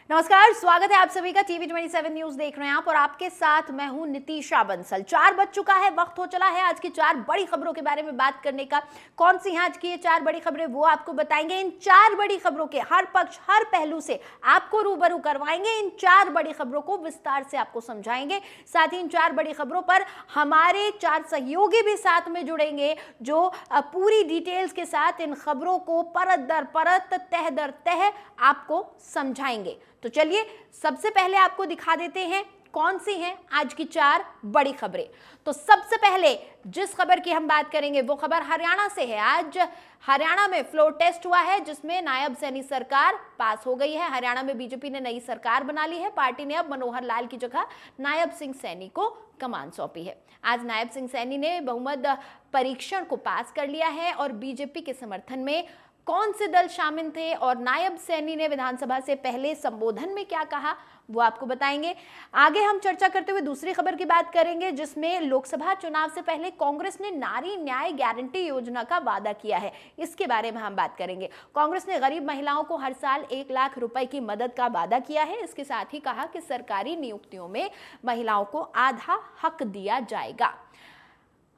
नमस्कार, स्वागत है आप सभी का। टीवी 27 न्यूज देख रहे हैं आप और आपके साथ मैं हूं नितीशा बंसल। 4 बज चुका है, वक्त हो चला है आज की 4 बड़ी खबरों के बारे में बात करने का। कौन सी हैं आज की ये 4 बड़ी खबरें, वो आपको बताएंगे। इन 4 बड़ी खबरों के हर पक्ष हर पहलू से आपको रूबरू करवाएंगे। इन 4 बड़ी खबरों को विस्तार से आपको समझाएंगे। साथ ही इन 4 बड़ी खबरों पर हमारे 4 सहयोगी भी साथ में जुड़ेंगे, जो पूरी डिटेल्स के साथ इन खबरों को परत दर परत, तह दर तह आपको समझाएंगे। तो चलिए सबसे पहले आपको दिखा देते हैं कौन सी हैं आज की 4 बड़ी खबरें। तो सबसे पहले जिस खबर की हम बात करेंगे वो खबर हरियाणा से है। आज हरियाणा में फ्लोर टेस्ट हुआ है, जिसमें नायब सैनी सरकार पास हो गई है। हरियाणा में बीजेपी ने नई सरकार बना ली है। पार्टी ने अब मनोहर लाल की जगह नायब सिंह सैनी को कमान सौंपी है। आज नायब सिंह सैनी ने बहुमत परीक्षण को पास कर लिया है और बीजेपी के समर्थन में कौन से दल शामिल थे और नायब सैनी ने विधानसभा से पहले संबोधन में क्या कहा, वो आपको बताएंगे। आगे हम चर्चा करते हुए दूसरी खबर की बात करेंगे, जिसमें लोकसभा चुनाव से पहले कांग्रेस ने नारी न्याय गारंटी योजना का वादा किया है। इसके बारे में हम बात करेंगे। कांग्रेस ने गरीब महिलाओं को हर साल 1 लाख रुपए की मदद का वादा किया है। इसके साथ ही कहा कि सरकारी नियुक्तियों में महिलाओं को आधा हक दिया जाएगा।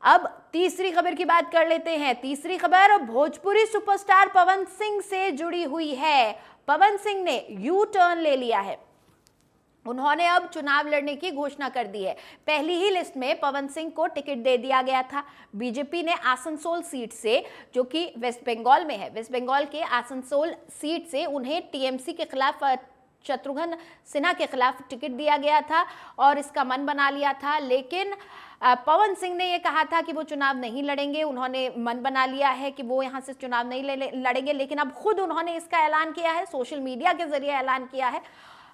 अब तीसरी खबर की बात कर लेते हैं। तीसरी खबर भोजपुरी सुपरस्टार पवन सिंह से जुड़ी हुई है। पवन सिंह ने यू टर्न ले लिया है। उन्होंने अब चुनाव लड़ने की घोषणा कर दी है। पहली ही लिस्ट में पवन सिंह को टिकट दे दिया गया था। बीजेपी ने आसनसोल सीट से, जो कि वेस्ट बंगाल में है, वेस्ट बंगाल के आसनसोल सीट से उन्हें टीएमसी के खिलाफ, शत्रुघ्न सिन्हा के खिलाफ टिकट दिया गया था और इसका मन बना लिया था। लेकिन पवन सिंह ने यह कहा था कि वो चुनाव नहीं लड़ेंगे। उन्होंने मन बना लिया है कि वो यहां से चुनाव नहीं लड़ेंगे, लेकिन अब खुद उन्होंने इसका ऐलान किया है, सोशल मीडिया के जरिए ऐलान किया है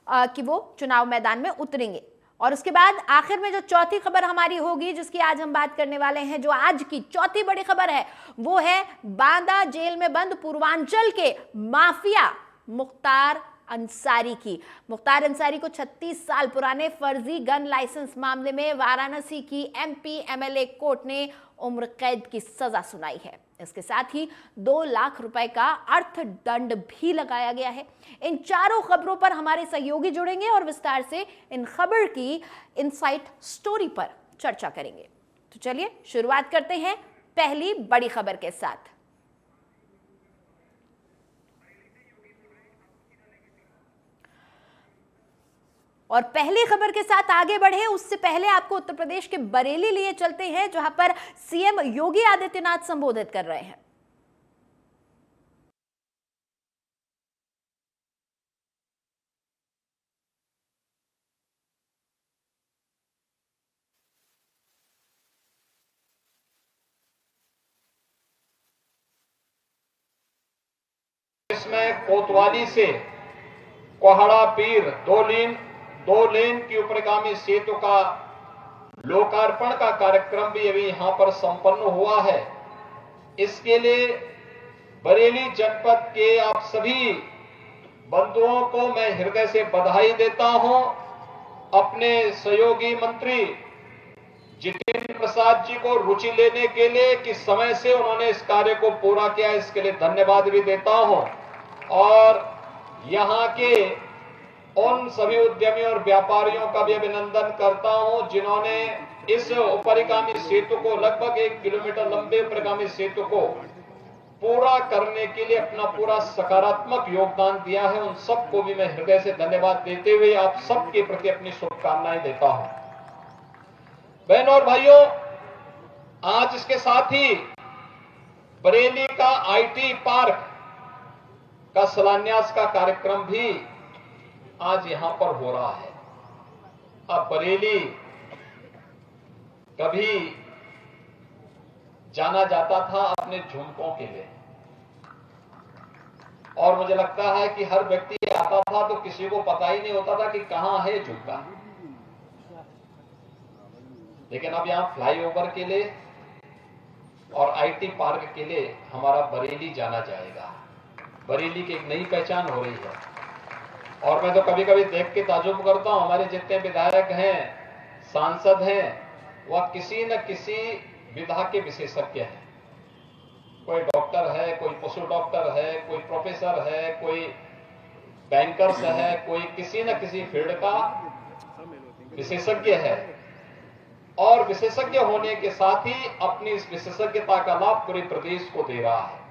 कि वो चुनाव मैदान में उतरेंगे। और उसके बाद आखिर में जो चौथी खबर हमारी होगी, जिसकी आज हम बात करने वाले हैं, जो आज की चौथी बड़ी खबर है, वो है बांदा जेल में बंद पूर्वांचल के माफिया मुख्तार अंसारी की। मुख्तार अंसारी को 36 साल पुराने फर्जी गन लाइसेंस मामले में वाराणसी की एमपी एमएलए कोर्ट ने उम्र कैद की सजा सुनाई है। इसके साथ ही 2 लाख रुपए का अर्थदंड भी लगाया गया है। इन चारों खबरों पर हमारे सहयोगी जुड़ेंगे और विस्तार से इन खबर की इनसाइट स्टोरी पर चर्चा करेंगे। तो चलिए शुरुआत करते हैं पहली बड़ी खबर के साथ। और पहली खबर के साथ आगे बढ़े उससे पहले आपको उत्तर प्रदेश के बरेली लिए चलते हैं, जहां पर सीएम योगी आदित्यनाथ संबोधित कर रहे हैं। इसमें कोतवाली से कोहड़ा पीर 2 लेन की ऊपरगामी सेतु का लोकार्पण का कार्यक्रम भी अभी यहां पर संपन्न हुआ है। इसके लिए बरेली जनपद के आप सभी बंधुओं को मैं हृदय से बधाई देता हूं। अपने सहयोगी मंत्री जितेंद्र प्रसाद जी को रुचि लेने के लिए कि समय से उन्होंने इस कार्य को पूरा किया, इसके लिए धन्यवाद भी देता हूं। और यहां के उन सभी उद्यमियों और व्यापारियों का भी अभिनंदन करता हूं, जिन्होंने इस ऊपरगामी सेतु को, लगभग 1 किलोमीटर लंबे ऊपरगामी सेतु को पूरा करने के लिए अपना पूरा सकारात्मक योगदान दिया है। उन सबको भी मैं हृदय से धन्यवाद देते हुए आप सबके प्रति अपनी शुभकामनाएं देता हूं। बहनों और भाइयों, आज इसके साथ ही बरेली का आईटी पार्क का शिलान्यास का कार्यक्रम भी आज यहां पर हो रहा है। अब बरेली कभी जाना जाता था अपने झुमकों के लिए, और मुझे लगता है कि हर व्यक्ति आता था तो किसी को पता ही नहीं होता था कि कहां है झुमका। लेकिन अब यहां फ्लाईओवर के लिए और आईटी पार्क के लिए हमारा बरेली जाना जाएगा। बरेली की एक नई पहचान हो रही है। और मैं तो कभी कभी देख के ताजुब करता हूं, हमारे जितने विधायक हैं, सांसद हैं, वह किसी न किसी विधा के विशेषज्ञ हैं। कोई डॉक्टर है, कोई पशु डॉक्टर है, कोई प्रोफेसर है, कोई बैंकर्स है, कोई किसी न किसी फील्ड का विशेषज्ञ है और विशेषज्ञ होने के साथ ही अपनी इस विशेषज्ञता का लाभ पूरे प्रदेश को दे रहा है।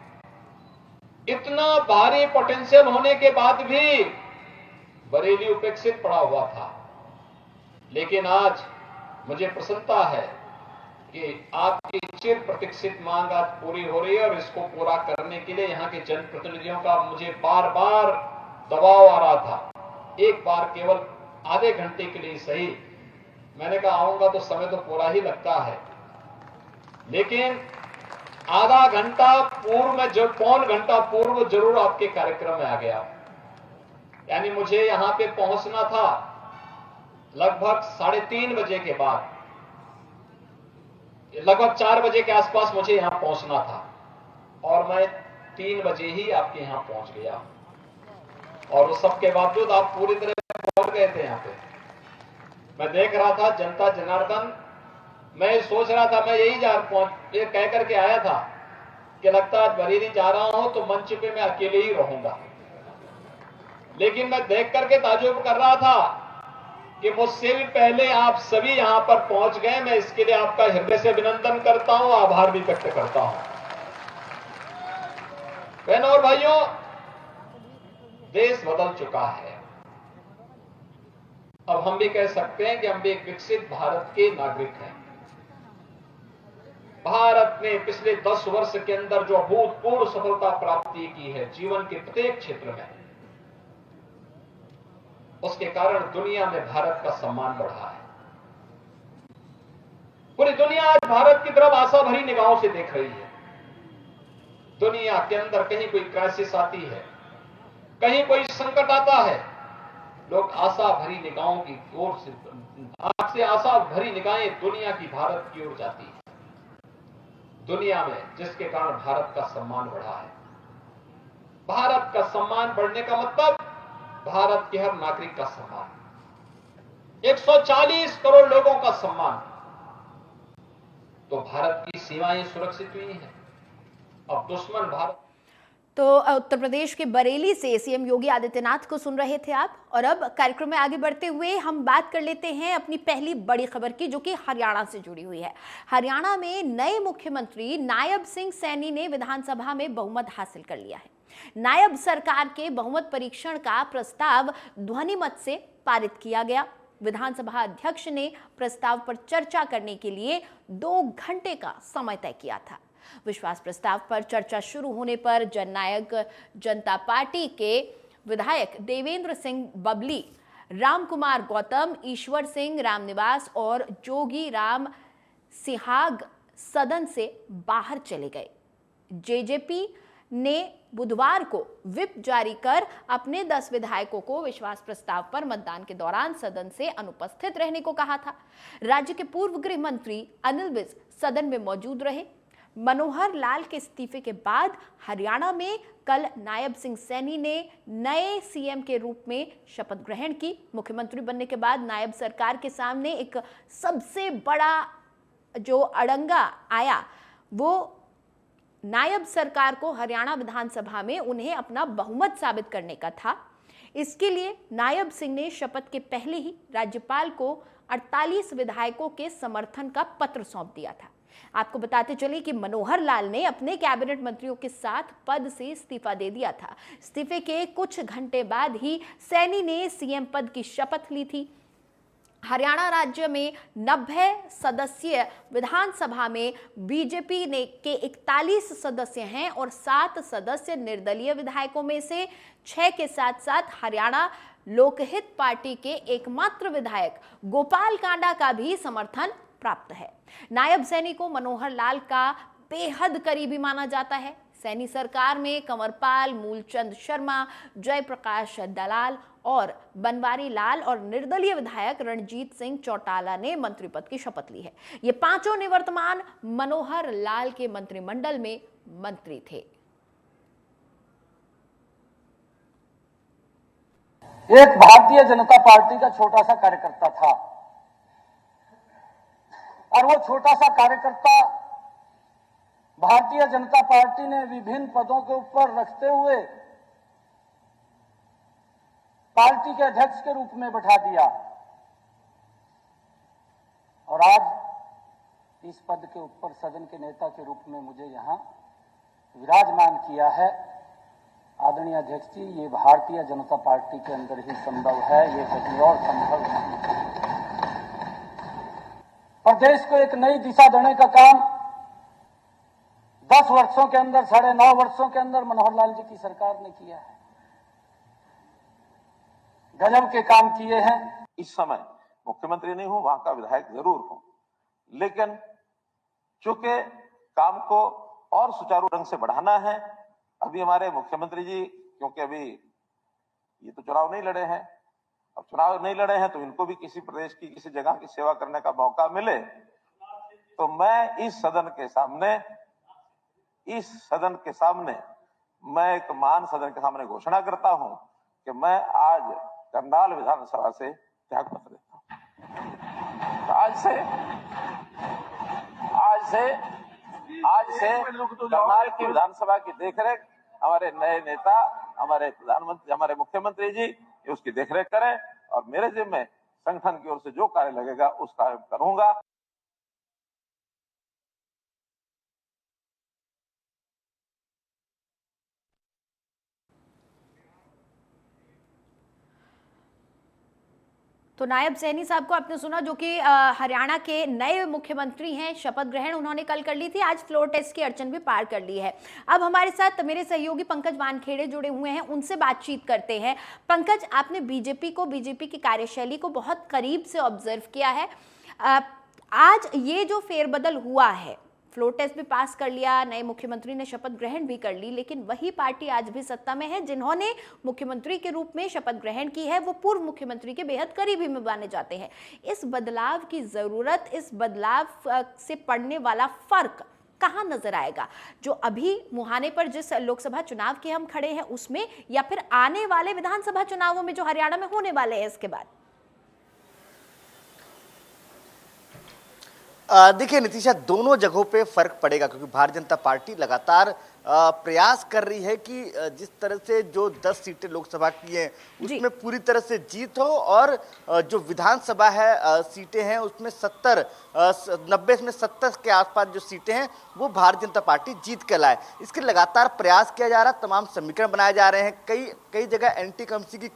इतना भारी पोटेंशियल होने के बाद भी बरेली उपेक्षित पड़ा हुआ था, लेकिन आज मुझे प्रसन्नता है कि आपकी चिर प्रतीक्षित मांग आज पूरी हो रही है और इसको पूरा करने के लिए यहां के जनप्रतिनिधियों का मुझे बार बार दबाव आ रहा था। एक बार केवल आधे घंटे के लिए सही, मैंने कहा आऊंगा तो समय तो पूरा ही लगता है, लेकिन आधा घंटा पूर्व में, जो पौन घंटा पूर्व जरूर आपके कार्यक्रम में आ गया। यानी मुझे यहां पे पहुंचना था लगभग 3:30 बजे के बाद, लगभग 4 बजे के आसपास मुझे यहां पहुंचना था और मैं 3 बजे ही आपके यहां पहुंच गया। और उस सब के बावजूद आप पूरी तरह पहुंच गए थे यहां पे। मैं देख रहा था जनता जनार्दन, मैं सोच रहा था मैं यही ये कह करके आया था कि लगता है बरेली जा रहा हूं तो मंच पे मैं अकेले ही रहूंगा, लेकिन मैं देख करके ताज्जुब कर रहा था कि मुझसे भी पहले आप सभी यहां पर पहुंच गए। मैं इसके लिए आपका हृदय से अभिनंदन करता हूं, आभार भी व्यक्त करता हूं। बहनों और भाइयों, देश बदल चुका है। अब हम भी कह सकते हैं कि हम भी एक विकसित भारत के नागरिक हैं। भारत ने पिछले 10 वर्ष के अंदर जो अभूतपूर्व सफलता प्राप्ति की है जीवन के प्रत्येक क्षेत्र में, उसके कारण दुनिया में भारत का सम्मान बढ़ा है। पूरी दुनिया आज भारत की तरफ आशा भरी निगाहों से देख रही है। दुनिया के अंदर कहीं कोई क्राइसिस आती है, कहीं कोई संकट आता है, लोग आशा भरी निगाहों की ओर से, आपसे आशा भरी निगाहें दुनिया की भारत की ओर जाती है। दुनिया में जिसके कारण भारत का सम्मान बढ़ा है। भारत का सम्मान बढ़ने का मतलब भारत के हर नागरिक का सम्मान, 140 करोड़ लोगों का सम्मान। तो भारत की सीमाएं सुरक्षित हुई हैं। अब दुश्मन भारत। तो उत्तर प्रदेश के बरेली से सीएम योगी आदित्यनाथ को सुन रहे थे आप। और अब कार्यक्रम में आगे बढ़ते हुए हम बात कर लेते हैं अपनी पहली बड़ी खबर की, जो कि हरियाणा से जुड़ी हुई है। हरियाणा में नए मुख्यमंत्री नायब सिंह सैनी ने विधानसभा में बहुमत हासिल कर लिया है। नायब सरकार के बहुमत परीक्षण का प्रस्ताव ध्वनिमत से पारित किया गया। विधानसभा अध्यक्ष ने प्रस्ताव पर चर्चा करने के लिए 2 घंटे का समय तय किया था। विश्वास प्रस्ताव पर चर्चा शुरू होने पर जननायक जनता पार्टी के विधायक देवेंद्र सिंह बबली, रामकुमार गौतम, ईश्वर सिंह रामनिवास और जोगी राम सिहाग सदन से बाहर चले गए। जेजेपी ने बुधवार को व्हिप जारी कर अपने 10 विधायकों को विश्वास प्रस्ताव पर मतदान के दौरान सदन से अनुपस्थित रहने को कहा था। राज्य के पूर्व गृह मंत्री अनिल विज सदन में मौजूद रहे। मनोहर लाल के इस्तीफे के बाद हरियाणा में कल नायब सिंह सैनी ने नए सीएम के रूप में शपथ ग्रहण की। मुख्यमंत्री बनने के बाद नायब सरकार के सामने एक सबसे बड़ा जो अड़ंगा आया, वो नायब सरकार को हरियाणा विधानसभा में उन्हें अपना बहुमत साबित करने का था। इसके लिए नायब सिंह ने शपथ के पहले ही राज्यपाल को 48 विधायकों के समर्थन का पत्र सौंप दिया था। आपको बताते चले कि मनोहर लाल ने अपने कैबिनेट मंत्रियों के साथ पद से इस्तीफा दे दिया था। इस्तीफे के कुछ घंटे बाद ही सैनी ने सीएम पद की शपथ ली थी। हरियाणा राज्य में 90 सदस्यीय विधानसभा में बीजेपी ने के 41 सदस्य हैं और 7 सदस्य निर्दलीय विधायकों में से 6 के साथ साथ हरियाणा लोकहित पार्टी के एकमात्र विधायक गोपाल कांडा का भी समर्थन प्राप्त है। नायब सैनी को मनोहर लाल का बेहद करीबी माना जाता है। सैनी सरकार में कंवरपाल, मूलचंद शर्मा, जयप्रकाश दलाल और बनवारी लाल और निर्दलीय विधायक रणजीत सिंह चौटाला ने मंत्री पद की शपथ ली है। ये पांचों निवर्तमान मनोहर लाल के मंत्रिमंडल में मंत्री थे। एक भारतीय जनता पार्टी का छोटा सा कार्यकर्ता था और वो छोटा सा कार्यकर्ता भारतीय जनता पार्टी ने विभिन्न पदों के ऊपर रखते हुए पार्टी के अध्यक्ष के रूप में बैठा दिया और आज इस पद के ऊपर सदन के नेता के रूप में मुझे यहां विराजमान किया है। आदरणीय अध्यक्ष जी, ये भारतीय जनता पार्टी के अंदर ही संभव है, ये कहीं और संभव नहीं। प्रदेश को एक नई दिशा देने का काम 10 वर्षों के अंदर, 9.5 वर्षों के अंदर मनोहर लाल जी की सरकार ने किया है। गजब के काम किए हैं। इस समय मुख्यमंत्री नहीं हूं, वहां का विधायक जरूर हूं, लेकिन चूंकि काम को और सुचारू ढंग से बढ़ाना है, अभी हमारे मुख्यमंत्री जी, क्योंकि अभी ये तो चुनाव नहीं लड़े हैं, अब चुनाव नहीं लड़े हैं तो इनको भी किसी प्रदेश की किसी जगह की सेवा करने का मौका मिले, तो मैं इस सदन के सामने मैं एक महान सदन के सामने घोषणा करता हूं कि मैं आज करनाल विधानसभा से त्याग पत्र देता हूं। आज से करनाल की विधानसभा की देखरेख हमारे नए नेता, हमारे प्रधानमंत्री, हमारे मुख्यमंत्री जी उसकी देखरेख करें और मेरे जिम्मे संगठन की ओर से जो कार्य लगेगा उस कार्य करूंगा। तो नायब सैनी साहब को आपने सुना, जो कि हरियाणा के नए मुख्यमंत्री हैं। शपथ ग्रहण उन्होंने कल कर ली थी, आज फ्लोर टेस्ट की अड़चन भी पार कर ली है। अब हमारे साथ मेरे सहयोगी पंकज वानखेड़े जुड़े हुए हैं, उनसे बातचीत करते हैं। पंकज, आपने बीजेपी की कार्यशैली को बहुत करीब से ऑब्जर्व किया है। आज ये जो फेरबदल हुआ है, फ्लोर टेस्ट भी पास कर लिया, नए मुख्यमंत्री ने शपथ ग्रहण भी कर ली, लेकिन वही पार्टी आज भी सत्ता में है जिन्होंने मुख्यमंत्री के रूप में शपथ ग्रहण की है, वो पूर्व मुख्यमंत्री के बेहद करीबी में माने जाते हैं। इस बदलाव की जरूरत, इस बदलाव से पड़ने वाला फर्क कहां नजर आएगा? जो अभी मुहाने पर जिस लोकसभा चुनाव के हम खड़े हैं उसमें, या फिर आने वाले विधानसभा चुनावों में जो हरियाणा में होने वाले हैं इसके बाद? देखिए नितिशा, दोनों जगहों पे फर्क पड़ेगा, क्योंकि भारतीय जनता पार्टी लगातार प्रयास कर रही है कि जिस तरह से जो 10 सीटें लोकसभा की हैं उसमें पूरी तरह से जीत हो, और जो विधानसभा है सीटें हैं उसमें 90 में 70 के आसपास जो सीटें हैं वो भारतीय जनता पार्टी जीत के लाए। इसके लगातार प्रयास किया जा रहा है, तमाम समीकरण बनाए जा रहे हैं। कई जगह एंटी कमसी की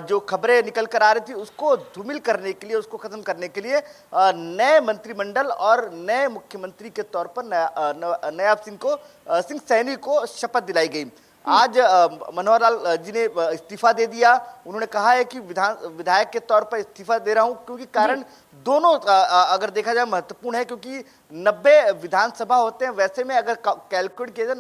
जो खबरें निकल कर आ रही थी उसको धूमिल करने के लिए, उसको खत्म करने के लिए नए मंत्रिमंडल और नए मुख्यमंत्री के तौर पर नायब सिंह सैनी को शपथ दिलाई गई। आज मनोहर लाल जी ने इस्तीफा दे दिया। उन्होंने कहा है कि विधायक के तौर पर इस्तीफा दे रहा हूं, क्योंकि कारण दोनों अगर देखा जाए महत्वपूर्ण है, क्योंकि 90 विधानसभा होते हैं, वैसे में अगर कैलकुलेट किया जाए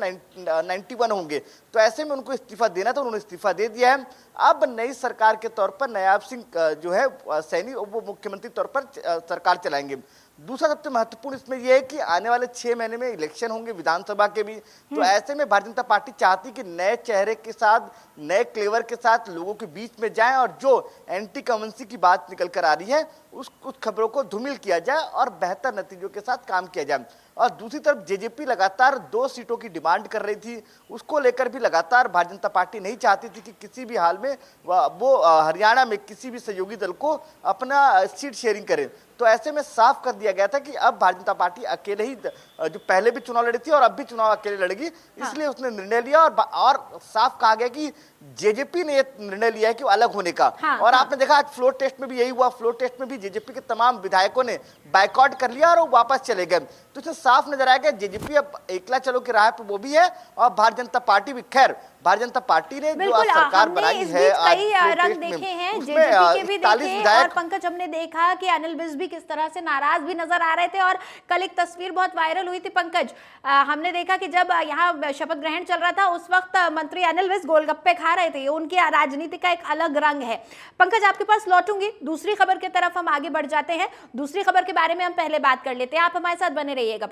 91 होंगे, तो ऐसे में उनको इस्तीफा देना, तो उन्होंने इस्तीफा दे दिया है। अब नई सरकार के तौर पर नायब सिंह जो है सैनी वो मुख्यमंत्री तौर पर सरकार चलाएंगे। दूसरा सबसे महत्वपूर्ण इसमें यह है कि आने वाले 6 महीने में इलेक्शन होंगे विधानसभा के भी, तो ऐसे में भारतीय जनता पार्टी चाहती कि नए चेहरे के साथ, नए क्लेवर के साथ लोगों के बीच में जाएं और जो एंटी कमेंसी की बात निकल कर आ रही है उस खबरों को धूमिल किया जाए और बेहतर नतीजों के साथ काम किया जाए। और दूसरी तरफ जेजेपी लगातार 2 सीटों की डिमांड कर रही थी, उसको लेकर भी लगातार भारतीय जनता पार्टी नहीं चाहती थी कि किसी भी हाल में वो हरियाणा में किसी भी सहयोगी दल को अपना सीट शेयरिंग करे। तो ऐसे में साफ कर दिया गया था कि अब भारतीय जनता पार्टी अकेले ही, जो पहले भी चुनाव लड़ी थी और अब भी चुनाव अकेले लड़ेगी, इसलिए उसने निर्णय लिया और साफ कहा गया कि जेजेपी ने यह निर्णय लिया है कि वो अलग होने का। और आपने देखा आज फ्लोर टेस्ट में भी यही हुआ। फ्लोर टेस्ट में भी जेजेपी के तमाम विधायकों ने बाइकआउट कर लिया और वो वापस चले गए। तो इससे साफ नजर आया कि जेजेपी अब एकला चलो की राह पे वो भी है और भारतीय जनता पार्टी भी। खैर, भारतीय जनता पार्टी ने जो सरकार बनाई है, कई रंग देखे हैं, जेजेपी के भी देखे, और पंकज हमने देखा कि अनिल विज भी किस तरह से नाराज भी नजर आ रहे थे। और कल एक तस्वीर बहुत वायरल हुई थी पंकज, हमने देखा कि जब यहाँ शपथ ग्रहण चल रहा था उस वक्त मंत्री अनिल विज गोलगप्पे खा रहे थे। उनकी राजनीति का एक अलग रंग है। पंकज, आपके पास लौटूंगी, दूसरी खबर की तरफ हम आगे बढ़ जाते हैं। दूसरी खबर के बारे में हम पहले बात कर लेते हैं, आप हमारे साथ बने रहिएगा।